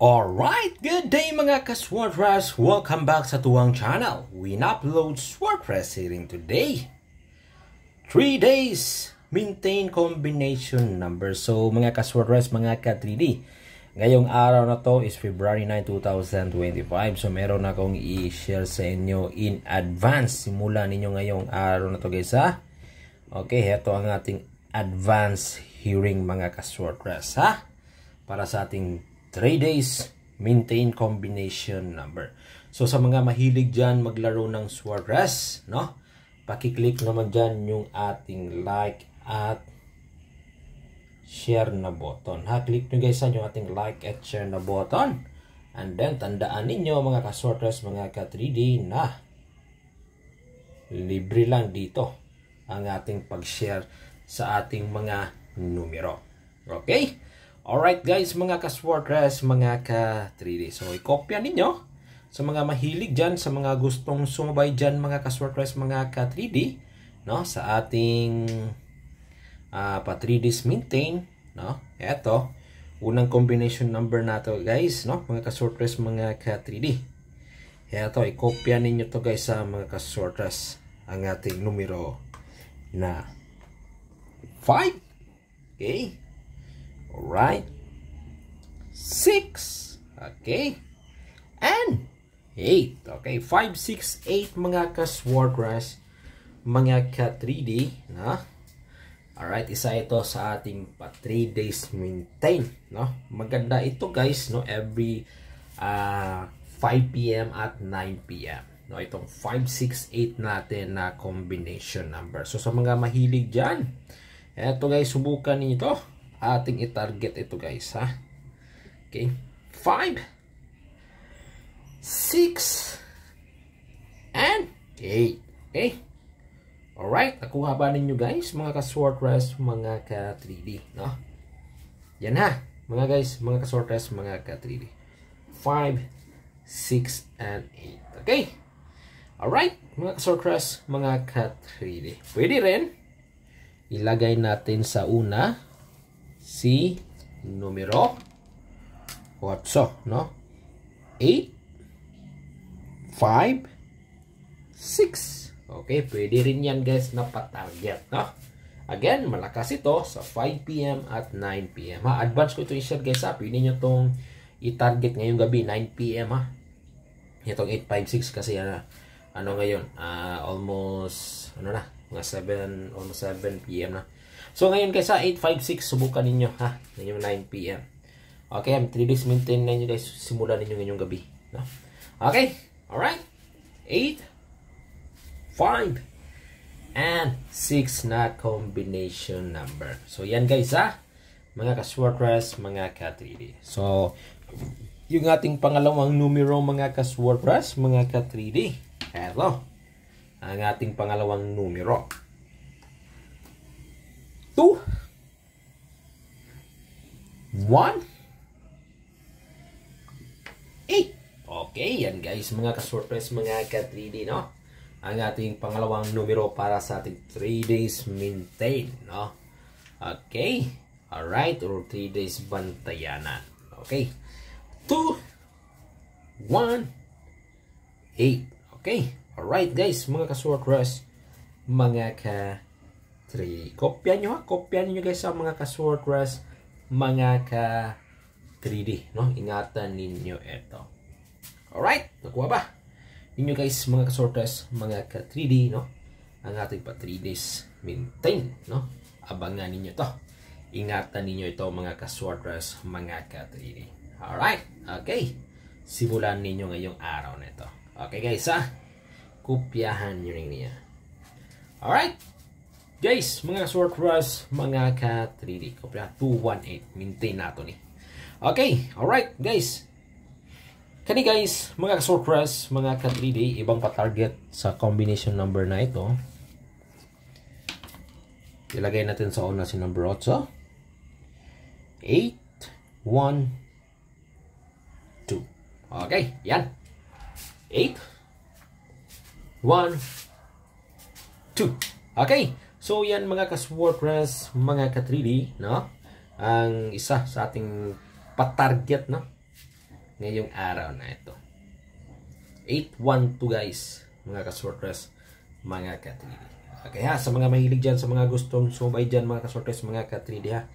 Alright, good day mga ka-Swordpress! Welcome back sa tuwang channel. We upload Swordpress hearing today. 3 days maintain combination number. So mga ka-Swordpress, mga ka-3D, ngayong araw na to is February 9, 2025. So meron akong i-share sa inyo in advance. Simulan ninyo ngayong araw na to guys ha. Okay, ito ang ating advance hearing mga ka-Swordpress ha. Para sa ating 3 days maintain combination number. So sa mga mahilig dyan maglaro ng Swordpress, no? Paki-click naman dyan yung ating like at share na button. Ha, click nyo guys yung ating like at share na button. And then tandaan ninyo mga ka-Swordpress, mga ka-3D na libre lang dito ang ating pag-share sa ating mga numero. Okay? Alright guys, mga ka-Swordpress, mga ka-3D. So, ikopya ninyo sa mga mahilig dyan, sa mga gustong sumabay dyan, mga ka-Swordpress, mga ka-3D, no? Sa ating pa 3Ds maintain, no? Eto, unang combination number na to guys, no? Mga ka-Swordpress, mga ka-3D. Eto, ikopya ninyo to guys sa mga ka-Swordpress, ang ating numero na 5. Okay? Alright. 6. Okay. And 8. Okay. 5, 6, 8 mga ka-Swordpress, mga ka-3D. No? Alright. Isa ito sa ating pa 3 days maintain. No? Maganda ito guys. No? Every 5 PM at 9 PM. No? Itong 5, 6, 8 natin na combination number. So sa mga mahilig dyan, eto guys, subukan niyo ito. Ating i-target ito guys ha. Okay. 5, 6, and 8. Okay. Alright. Nakuha ba ninyo guys mga ka-Swordpress, mga ka-3D. No? Yan ha. Mga guys, mga ka-Swordpress, mga ka-3D. 5, 6, and 8. Okay. Alright. Mga ka-Swordpress, mga ka-3D. Pwede rin ilagay natin sa una si numero 8, no? 8, 5, 6. Okay, pwede rin yan guys na pa-target, no? Again, malakas ito sa 5 PM at 9 PM. Ha, advance ko ito i-share guys ha. Pwede nyo itong i-target ngayong gabi, 9 PM ha. Itong 8, 5, 6 kasi ano ngayon, almost, ano na, mga 7, almost 7 PM na. So ngayon guys sa 856 subukan ninyo ha, ngayong 9 PM. Okay, 3 days maintain na nyo guys, simulan ninyo ngayong gabi, no? Okay, alright. 8, 5, and 6 na combination number. So yan guys ha, mga ka-Swordpress, mga ka-3D. So yung ating pangalawang numero mga ka-Swordpress, mga ka-3D. Hello, ang ating pangalawang numero. 2, 1, 8. Okay, yan guys, mga ka-Swordpress, mga ka-3D, no? Ang ating pangalawang numero para sa ating 3 days maintain, no? Okay, alright, or 3 days bantayanan. Okay, 2, 1, 8. Okay, alright guys, mga ka-Swordpress, mga ka-3D. Kopya nyo ha. Kopya nyo guys sa mga ka-Swordpress, mga ka-3D. No? Ingatan ninyo ito. Alright. Nakuha ba? Ninyo guys, mga ka-Swordpress, mga ka-3D. No? Ang ating pa 3 days maintain. No? Abangan ninyo to. Ingatan ninyo ito mga ka-Swordpress, mga ka-3D. Alright. Okay. Simulan ninyo ngayong araw na ito. Okay guys ha. Kopyahan nyo rin niya. Alright. Guys, mga Swordpress, mga ka-3D. Kopya 218. Maintain nato ni. Okay, alright guys. Kani guys, mga Swordpress, mga ka-3D, ibang pa-target sa combination number na ito. Ilagay natin sa una si number 8. 8, 1, 2. Okay, yan. 8, 1, 2. Okay. So yan mga ka-Swordpress, mga ka-3D, no? Ang isa sa ating pa-target, no? ngayong araw na ito. 812 guys, mga ka-sortress, mga ka-3D. Okay ha, sa mga mahilig dyan, sa mga gustong sumabay dyan, mga ka-sortress, mga ka-3D ha.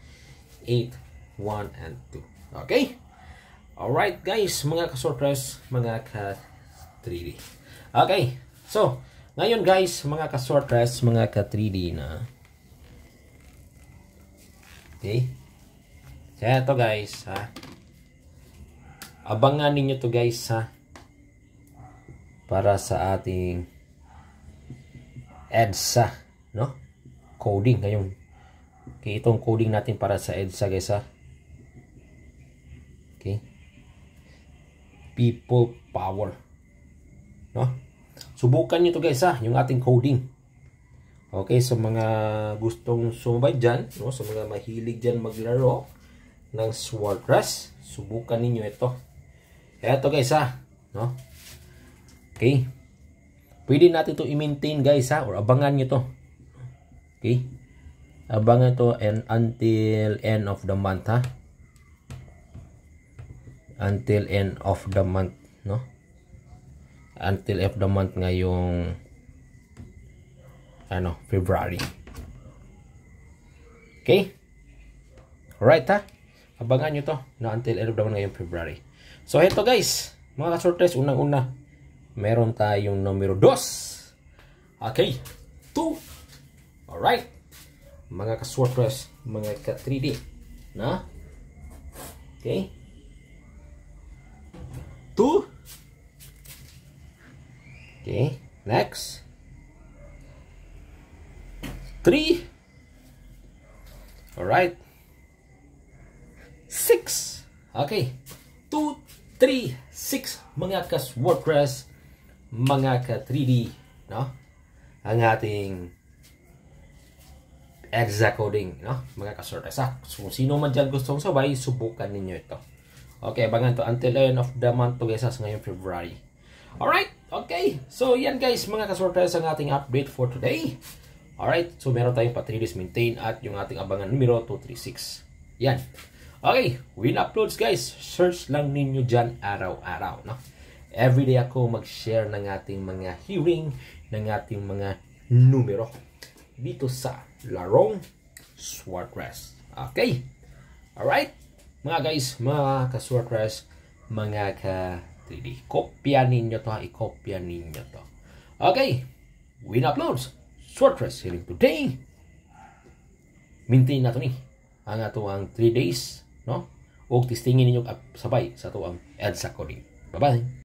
8, 1, and 2. Okay? Alright guys, mga ka-sortress, mga ka-3D. Okay, so, ngayon guys, mga ka-sortress, mga ka-3D na. Okay? Kaya ito guys, ha. Abangan ninyo to guys, ha. Para sa ating EDSA, no? Coding ngayon. Okay, itong coding natin para sa EDSA guys, ha. Okay. People power. No? Subukan nyo to guys, ha, yung ating coding. Okay, sa mga gustong sumabay dyan, no? Sa mga mahilig dyan maglaro ng Sortress, subukan ninyo ito. Ito guys, ha, no? Okay. Pwede natin to i-maintain guys, ha, or abangan nyo to. Okay. Abangan to and until end of the month, ha. Until end of the month, no? Until end of the month ngayong February. Okay? Alright, ha? Abangan nyo to na until end of the month ngayong February. So, ito guys, mga ka-sortress, unang-una, meron tayong numero 2. Okay, 2. Alright, mga ka-sortress, mga ka-3D, na? Okay. 2. Okay, next. 3. Alright. 6. Okay. 2, 3, 6. Mga ka-Sortress, mga ka-3D, no? Ang ating EDSA coding, no? Mga ka-Sortress, ha? So, kung sino man dyan gustong sabay, subukan ninyo ito. Okay, abangan to until end of the month to guys, ngayong February. Alright, okay. So, yan guys, mga ka-Sortress, ang ating update for today. Alright, so meron tayong pa 3 days maintain at yung ating abangan numero 236. Yan. Okay, win uploads guys. Search lang ninyo dyan araw-araw, no? Everyday ako mag-share ng ating mga hearing, ng ating mga numero dito sa larong Sortress. Okay? Alright? Mga guys, mga ka-Sortress, mga ka-3D. Kopya ninyo to, ha? I-kopya ninyo to. Okay. Win uploads. Sortress hearing today. Maintain na to ni. Ang ato ang 3 days, no? O testingin ninyo sabay sa ato ang EDSA coding. Bye-bye.